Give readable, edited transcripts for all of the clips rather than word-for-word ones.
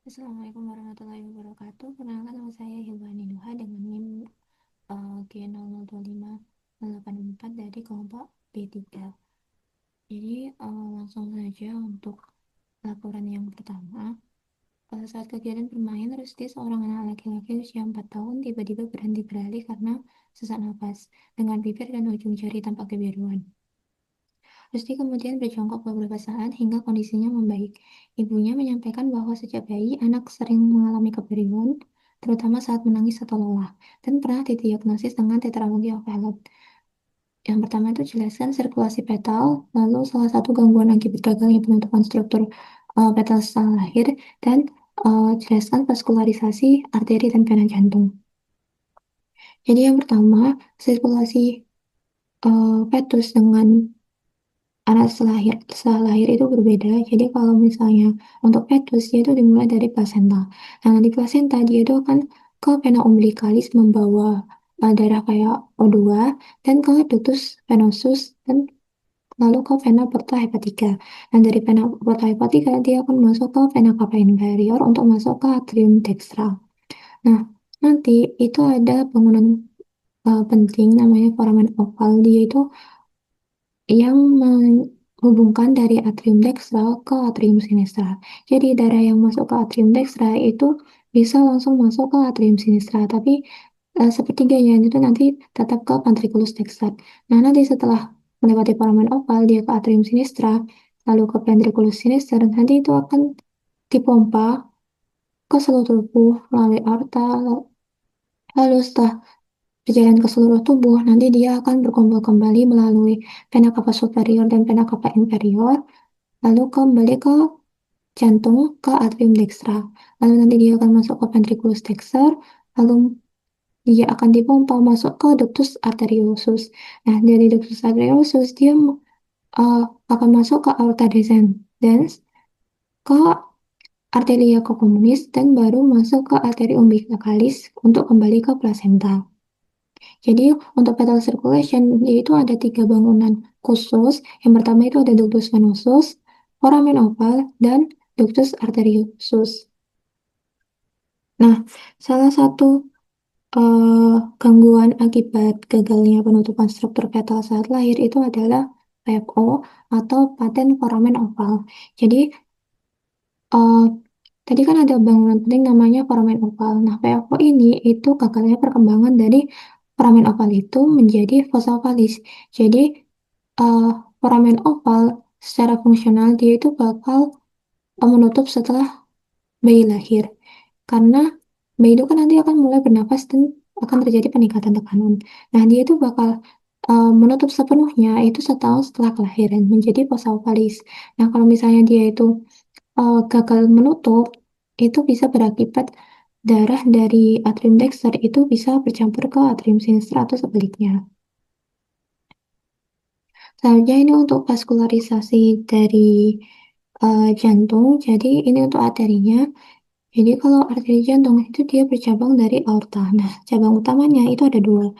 Assalamualaikum warahmatullahi wabarakatuh. Perkenalkan nama saya Hilwani Nuha dengan NIM G002584 dari kelompok B3. Jadi langsung saja untuk laporan yang pertama. Pada saat kegiatan bermain, Rusdi, seorang anak laki-laki usia 4 tahun, tiba-tiba berhenti beralih karena sesak napas dengan bibir dan ujung jari tampak kebiruan. Rusdi kemudian berjongkok beberapa saat hingga kondisinya membaik. Ibunya menyampaikan bahwa sejak bayi anak sering mengalami kebiruan, terutama saat menangis atau lelah, dan pernah didiagnosis dengan tetralogi of Fallot. Yang pertama itu jelaskan sirkulasi petal, lalu salah satu gangguan akibat gagalnya penutupan struktur petal setelah lahir, dan jelaskan vaskularisasi arteri dan vena jantung. Jadi yang pertama, sirkulasi fetus dengan anak setelah lahir itu berbeda. Jadi kalau misalnya untuk fetus dia itu dimulai dari plasenta. Nah, nanti plasenta dia itu akan ke vena umbilicalis membawa darah kayak O2 dan ke ductus venosus dan lalu ke vena porta hepatica. Dan dari vena porta hepatica dia akan masuk ke vena cava inferior untuk masuk ke atrium dextra. Nah, nanti itu ada bangunan penting namanya foramen oval. Dia itu yang menghubungkan dari atrium dextra ke atrium sinistra. Jadi darah yang masuk ke atrium dextra itu bisa langsung masuk ke atrium sinistra, tapi sepertiganya itu nanti tetap ke ventriculus dextra. Nah, nanti setelah melewati foramen oval, dia ke atrium sinistra, lalu ke ventriculus sinister, nanti itu akan dipompa ke seluruh tubuh melalui aorta, lalu setelah berjalan ke seluruh tubuh, nanti dia akan berkumpul kembali melalui vena cava superior dan vena cava inferior, lalu kembali ke jantung, ke atrium dextra. Lalu nanti dia akan masuk ke ventriculus dexter, lalu dia akan dipompa masuk ke ductus arteriosus. Nah, dari ductus arteriosus, dia akan masuk ke aorta descendens, ke arteria communis, dan baru masuk ke arteri umbilicalis untuk kembali ke plasenta. Jadi untuk fetal circulation yaitu ada 3 bangunan khusus. Yang pertama itu ada ductus venosus, foramen oval, dan ductus arteriosus. Nah, salah satu gangguan akibat gagalnya penutupan struktur fetal saat lahir itu adalah PFO atau patent foramen oval. Jadi eh, tadi kan ada bangunan penting namanya foramen oval. Nah, PFO ini itu gagalnya perkembangan dari foramen oval itu menjadi fossa ovalis. Jadi uh, foramen oval secara fungsional dia itu bakal menutup setelah bayi lahir. Karena bayi itu kan nanti akan mulai bernafas dan akan terjadi peningkatan tekanan. Nah, dia itu bakal menutup sepenuhnya itu setahun setelah kelahiran menjadi fossa ovalis. Nah, kalau misalnya dia itu gagal menutup, itu bisa berakibat darah dari atrium dexter itu bisa bercampur ke atrium sinistra atau sebaliknya. Selanjutnya ini untuk vaskularisasi dari jantung. Jadi ini untuk arterinya. Jadi kalau arteri jantung itu dia bercabang dari aorta. Nah, cabang utamanya itu ada dua.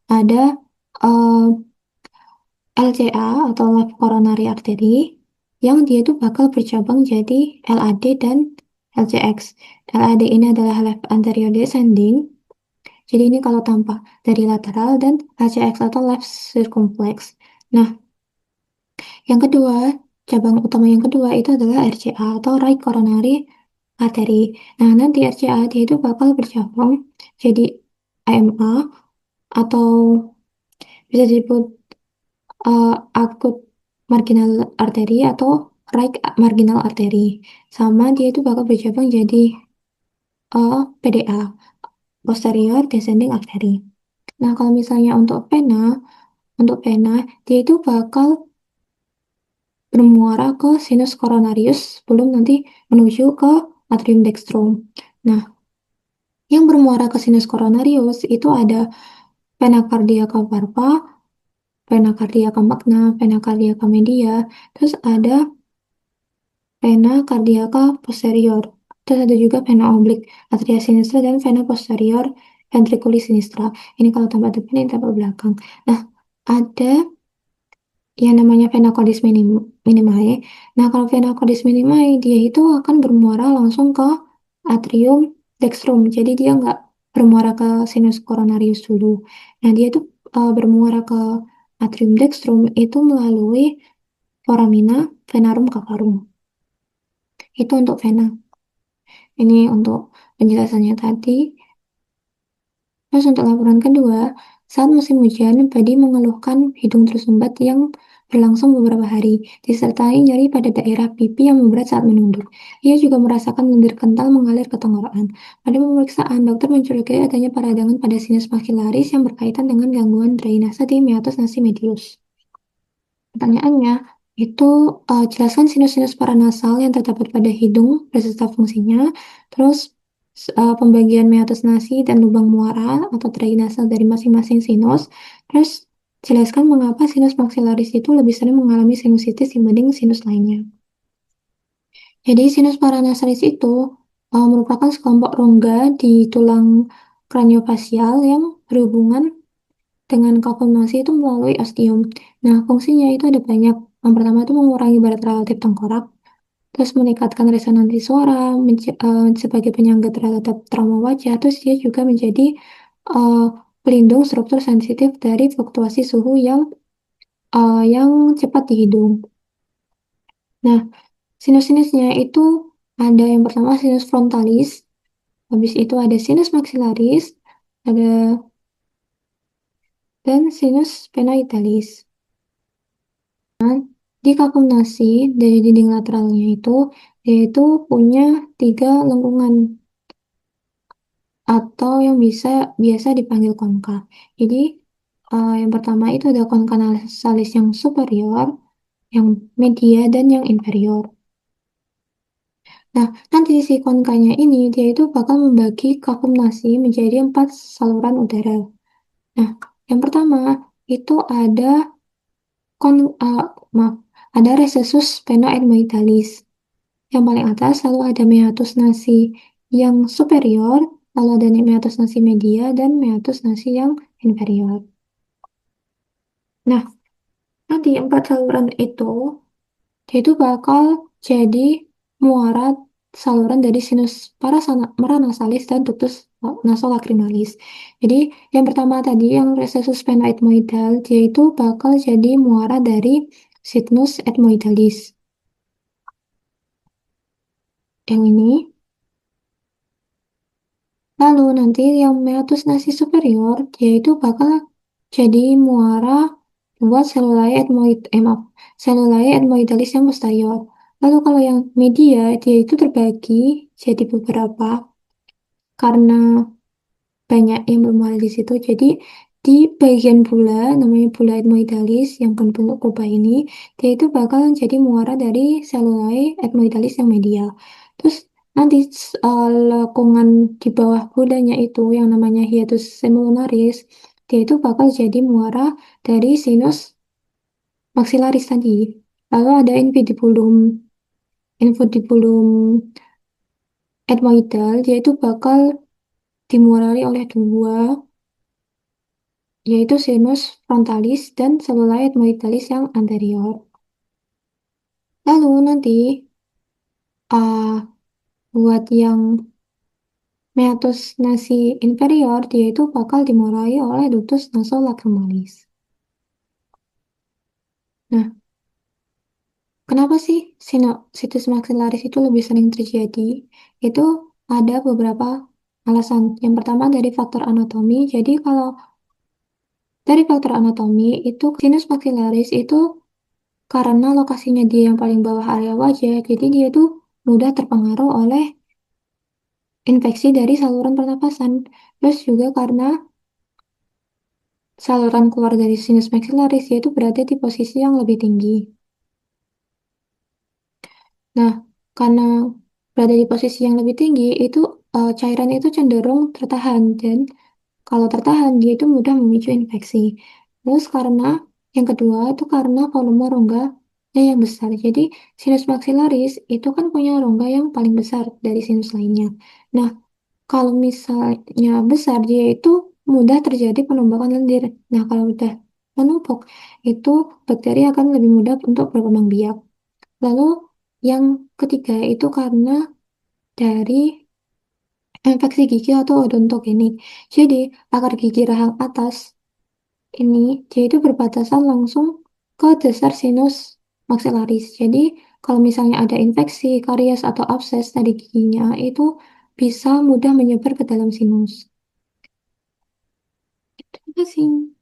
Ada eh, LCA atau left coronary artery yang dia itu bakal bercabang jadi LAD dan LCX. LAD ini adalah left anterior descending. Jadi ini kalau tampak dari lateral dan LCX atau left circumflex. Nah, yang kedua, cabang utama yang kedua itu adalah RCA atau right coronary artery. Nah, nanti RCA dia itu bakal bercabang jadi AMA atau bisa disebut akut marginal artery atau right marginal artery. Sama dia itu bakal bercabang jadi PDA, posterior descending artery. Nah, kalau misalnya untuk vena dia itu bakal bermuara ke sinus coronarius sebelum nanti menuju ke atrium dextrum. Nah, yang bermuara ke sinus coronarius itu ada vena cardiaca varpa, vena cardiaca magna, vena cardiaca media, terus ada vena cardiaca posterior, terus ada juga vena oblik atria sinistra dan vena posterior ventriculis sinistra. Ini kalau tampak depan, ini tampak belakang. Nah, ada yang namanya vena cordis minimae. Nah, kalau vena cordis minimae, dia itu akan bermuara langsung ke atrium dextrum. Jadi dia nggak bermuara ke sinus coronarius dulu. Nah, dia itu bermuara ke atrium dextrum itu melalui foramina venarum cavarum. Itu untuk vena. Ini untuk penjelasannya tadi. Terus untuk laporan kedua, saat musim hujan, Padi mengeluhkan hidung tersumbat yang berlangsung beberapa hari, disertai nyeri pada daerah pipi yang memberat saat menunduk. Ia juga merasakan lendir kental mengalir ke tenggorokan. Pada pemeriksaan, dokter mencurigai adanya peradangan pada sinus maxillaris yang berkaitan dengan gangguan drainase di meatus nasi medius. Pertanyaannya, itu jelaskan sinus-sinus paranasal yang terdapat pada hidung beserta fungsinya, terus pembagian meatus nasi dan lubang muara atau drainase dari masing-masing sinus, terus jelaskan mengapa sinus maksilaris itu lebih sering mengalami sinusitis dibanding sinus lainnya. Jadi sinus paranasalis itu merupakan sekelompok rongga di tulang kraniofasial yang berhubungan dengan kalkulasi itu melalui ostium. Nah, fungsinya itu ada banyak. Yang pertama itu mengurangi berat relatif tengkorak, terus meningkatkan resonansi suara sebagai penyangga terhadap trauma wajah, terus dia juga menjadi eh, pelindung struktur sensitif dari fluktuasi suhu yang cepat di hidung. Nah, sinus-sinusnya itu ada yang pertama sinus frontalis, habis itu ada sinus maxillaris, ada dan sinus sphenoidalis. Di vakum nasi dari dinding lateralnya itu, yaitu punya tiga lengkungan atau yang biasa dipanggil konka. Jadi, yang pertama itu ada konka nasalis yang superior, yang media, dan yang inferior. Nah, nanti si konkanya ini, dia itu bakal membagi vakum nasi menjadi 4 saluran udara. Nah, yang pertama itu ada kon, uh, maaf, ada recessus sphenoethmoidalis. Yang paling atas lalu ada meatus nasi yang superior, lalu ada meatus nasi media, dan meatus nasi yang inferior. Nah, nanti 4 saluran dia itu bakal jadi muara saluran dari sinus paranasalis dan ductus nasolacrimalis. Jadi, yang pertama tadi, yang recessus sphenoethmoidal, dia itu bakal jadi muara dari sinus ethmoidalis. Yang ini. Lalu nanti yang meatus nasi superior, dia itu bakal jadi muara buat selulae maaf, selulae ethmoidalis yang posterior. Lalu kalau yang media, dia itu terbagi jadi beberapa karena banyak yang bermuara di situ. Jadi di bagian bula, namanya bula ethmoidalis yang berbentuk kubah ini, dia itu bakal jadi muara dari selulae ethmoidalis yang media. Terus nanti lekungan di bawah bulanya itu yang namanya hiatus semulunaris, dia itu bakal jadi muara dari sinus maxillaris tadi. Lalu ada infundibulum ethmoidal, dia itu bakal dimuarari oleh dua, yaitu sinus frontalis dan selulae ethmoidalis yang anterior. Lalu nanti uh, buat yang meatus nasi inferior, dia itu bakal dimurai oleh ductus nasolacrimalis. Nah, kenapa sih situs maxillaris itu lebih sering terjadi? Itu ada beberapa alasan. Yang pertama dari faktor anatomi. Jadi kalau dari faktor anatomi itu sinus maxillaris itu karena lokasinya dia yang paling bawah area wajah, jadi dia itu mudah terpengaruh oleh infeksi dari saluran pernapasan. Terus juga karena saluran keluar dari sinus maxillaris yaitu berada di posisi yang lebih tinggi. Nah, karena berada di posisi yang lebih tinggi, itu cairan itu cenderung tertahan dan kalau tertahan dia itu mudah memicu infeksi. Terus karena yang kedua itu karena volume rongganya yang besar. Jadi sinus maxillaris itu kan punya rongga yang paling besar dari sinus lainnya. Nah, kalau misalnya besar dia itu mudah terjadi penumpukan lendir. Nah, kalau udah menumpuk itu bakteri akan lebih mudah untuk berkembang biak. Lalu yang ketiga itu karena dari infeksi gigi atau odontogenik. Jadi, akar gigi rahang atas ini, dia itu berbatasan langsung ke dasar sinus maxillaris. Jadi, kalau misalnya ada infeksi, karies, atau abses dari giginya, itu bisa mudah menyebar ke dalam sinus. Terima kasih.